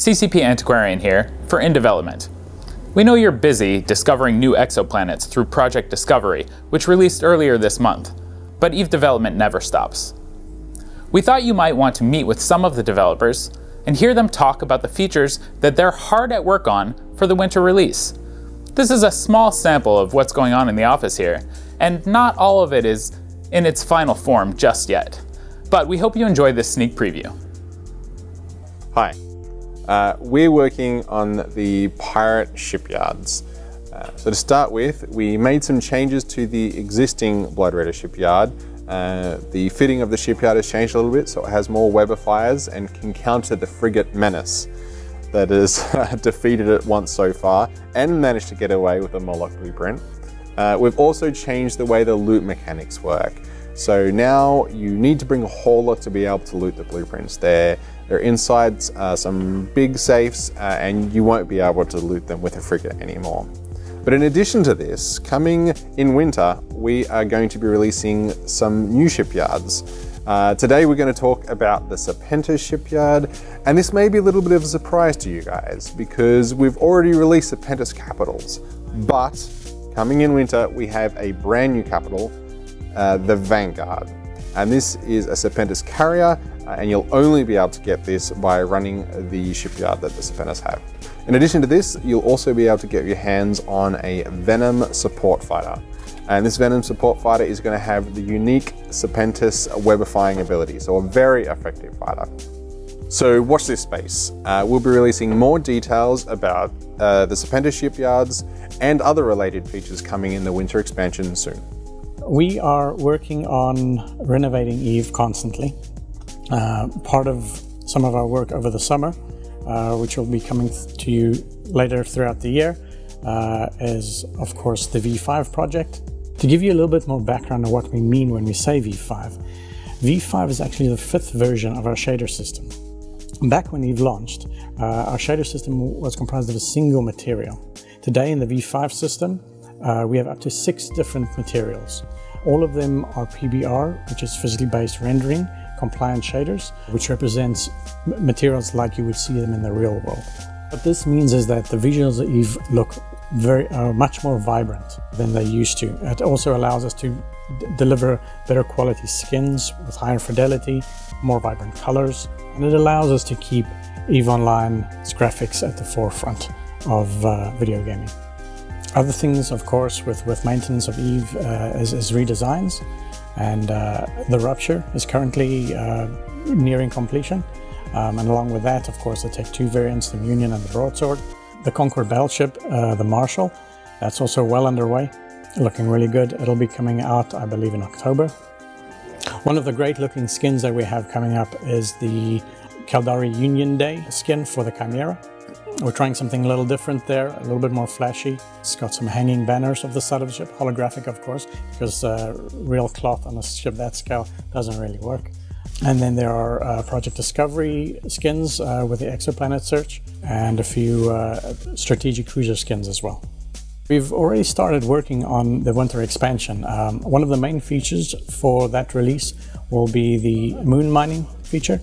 CCP Antiquarian here for In Development. We know you're busy discovering new exoplanets through Project Discovery, which released earlier this month, but EVE development never stops. We thought you might want to meet with some of the developers and hear them talk about the features that they're hard at work on for the winter release. This is a small sample of what's going on in the office here, and not all of it is in its final form just yet. But we hope you enjoy this sneak preview. Hi, we're working on the Pirate Shipyards. So to start with, we made some changes to the existing Bloodredder shipyard. The fitting of the shipyard has changed a little bit, so it has more Weber fires and can counter the frigate Menace that has defeated it once so far and managed to get away with a Moloch blueprint. We've also changed the way the loot mechanics work. So now you need to bring a hauler to be able to loot the blueprints. They're inside some big safes and you won't be able to loot them with a frigate anymore. But in addition to this, coming in winter, we are going to be releasing some new shipyards. Today we're going to talk about the Serpentis shipyard, and this may be a little bit of a surprise to you guys because we've already released Serpentis capitals, but coming in winter we have a brand new capital, the Vanguard. And this is a Serpentis carrier, and you'll only be able to get this by running the shipyard that the Serpentis have. In addition to this, you'll also be able to get your hands on a Venom support fighter. And this Venom support fighter is going to have the unique Serpentis Weber firing ability, so a very effective fighter. So watch this space. We'll be releasing more details about the Serpentis shipyards and other related features coming in the winter expansion soon. We are working on renovating EVE constantly. Part of some of our work over the summer, which will be coming to you later throughout the year, is of course the V5 project. To give you a little bit more background on what we mean when we say V5, V5 is actually the 5th version of our shader system. Back when EVE launched, our shader system was comprised of a single material. Today in the V5 system, we have up to 6 different materials. All of them are PBR, which is physically based rendering, compliant shaders, which represents materials like you would see them in the real world. What this means is that the visuals of EVE look much more vibrant than they used to. It also allows us to deliver better quality skins with higher fidelity, more vibrant colors, and it allows us to keep EVE Online's graphics at the forefront of video gaming. Other things, of course, with maintenance of EVE is redesigns, and the Rupture is currently nearing completion. And along with that, of course, the Tech 2 variants, the Union and the Broadsword. The Conquer battleship, the Marshall, that's also well underway, looking really good. It'll be coming out, I believe, in October. One of the great looking skins that we have coming up is the Caldari Union Day skin for the Chimera. We're trying something a little different there, a little bit more flashy. It's got some hanging banners of the side of the ship, holographic of course, because real cloth on a ship that scale doesn't really work. And then there are Project Discovery skins with the exoplanet search and a few strategic cruiser skins as well. We've already started working on the winter expansion. One of the main features for that release will be the moon mining feature,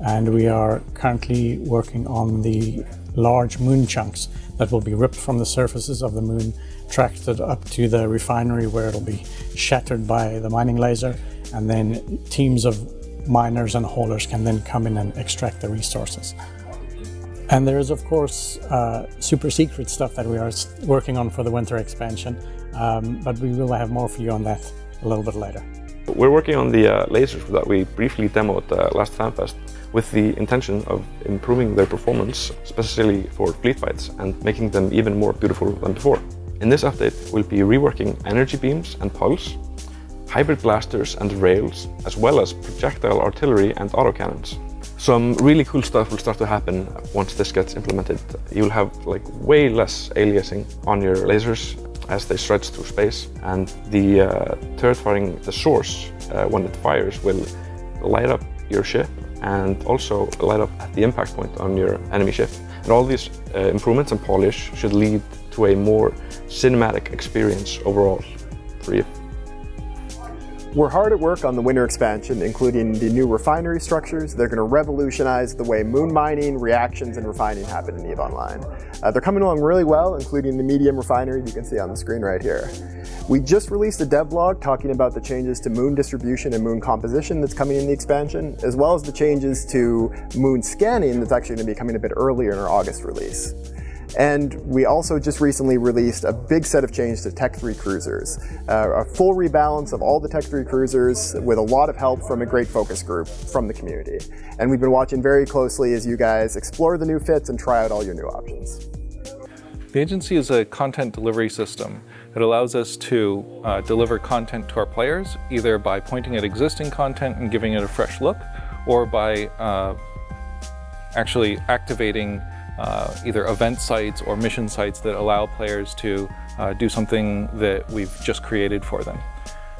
and we are currently working on the large moon chunks that will be ripped from the surfaces of the moon, tracked up to the refinery where it'll be shattered by the mining laser, and then teams of miners and haulers can then come in and extract the resources. And there is of course super secret stuff that we are working on for the winter expansion, but we will have more for you on that a little bit later. We're working on the lasers that we briefly demoed last FanFest, with the intention of improving their performance, especially for fleet fights, and making them even more beautiful than before. In this update, we'll be reworking energy beams and pulse, hybrid blasters and rails, as well as projectile artillery and autocannons. Some really cool stuff will start to happen once this gets implemented. You'll have way less aliasing on your lasers as they stretch through space, and the turret firing the source when it fires will light up your ship and also light up at the impact point on your enemy ship. And all these improvements and polish should lead to a more cinematic experience overall for you. We're hard at work on the winter expansion, including the new refinery structures. They're going to revolutionize the way moon mining, reactions, and refining happen in EVE Online. They're coming along really well, including the medium refinery you can see on the screen right here. We just released a dev blog talking about the changes to moon distribution and moon composition that's coming in the expansion, as well as the changes to moon scanning that's actually going to be coming a bit earlier in our August release. And we also just recently released a big set of changes to Tech 3 cruisers. A full rebalance of all the Tech 3 cruisers with a lot of help from a great focus group from the community. And we've been watching very closely as you guys explore the new fits and try out all your new options. The agency is a content delivery system. It allows us to deliver content to our players, either by pointing at existing content and giving it a fresh look, or by actually activating either event sites or mission sites that allow players to do something that we've just created for them.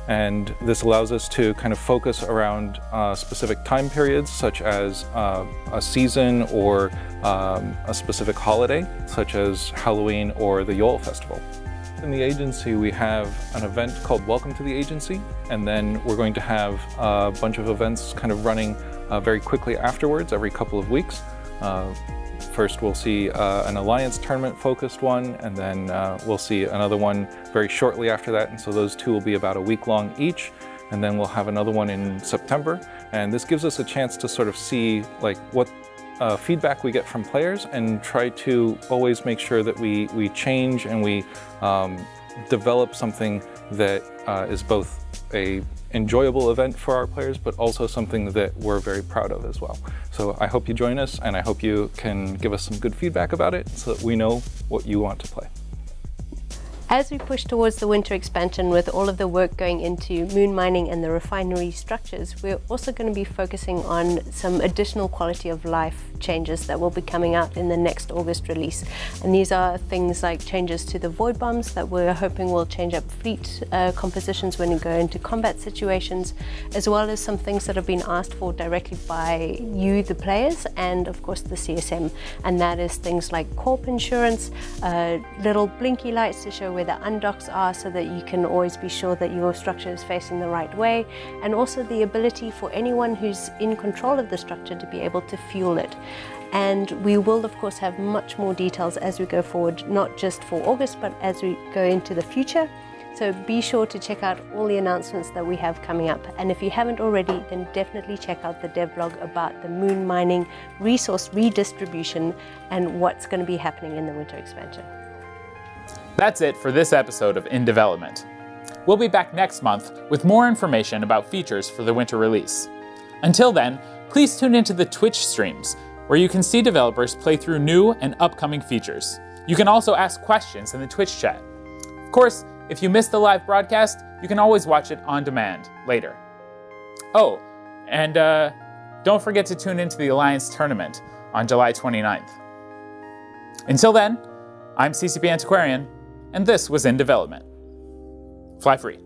And this allows us to kind of focus around specific time periods, such as a season or a specific holiday, such as Halloween or the Yule Festival. In the agency, we have an event called Welcome to the Agency, and then we're going to have a bunch of events kind of running very quickly afterwards, every couple of weeks. First, we'll see an Alliance tournament focused one, and then we'll see another one very shortly after that. And so those two will be about a week long each. And then we'll have another one in September. And this gives us a chance to sort of see like what feedback we get from players and try to always make sure that we change and we develop something that is both a enjoyable event for our players, but also something that we're very proud of as well. So I hope you join us, and I hope you can give us some good feedback about it so that we know what you want to play. As we push towards the winter expansion with all of the work going into moon mining and the refinery structures, we're also going to be focusing on some additional quality of life changes that will be coming out in the next August release. And these are things like changes to the void bombs that we're hoping will change up fleet compositions when you go into combat situations, as well as some things that have been asked for directly by you, the players, and of course the CSM. And that is things like corp insurance, little blinky lights to show where the undocks are so that you can always be sure that your structure is facing the right way, and also the ability for anyone who's in control of the structure to be able to fuel it. And we will of course have much more details as we go forward, not just for August, but as we go into the future. So be sure to check out all the announcements that we have coming up. And if you haven't already, then definitely check out the dev blog about the moon mining resource redistribution and what's going to be happening in the winter expansion. That's it for this episode of In Development. We'll be back next month with more information about features for the winter release. Until then, please tune into the Twitch streams, where you can see developers play through new and upcoming features. You can also ask questions in the Twitch chat. Of course, if you missed the live broadcast, you can always watch it on demand later. Oh, and don't forget to tune into the Alliance tournament on July 29th. Until then, I'm CCP Antiquarian, and this was In Development. Fly free.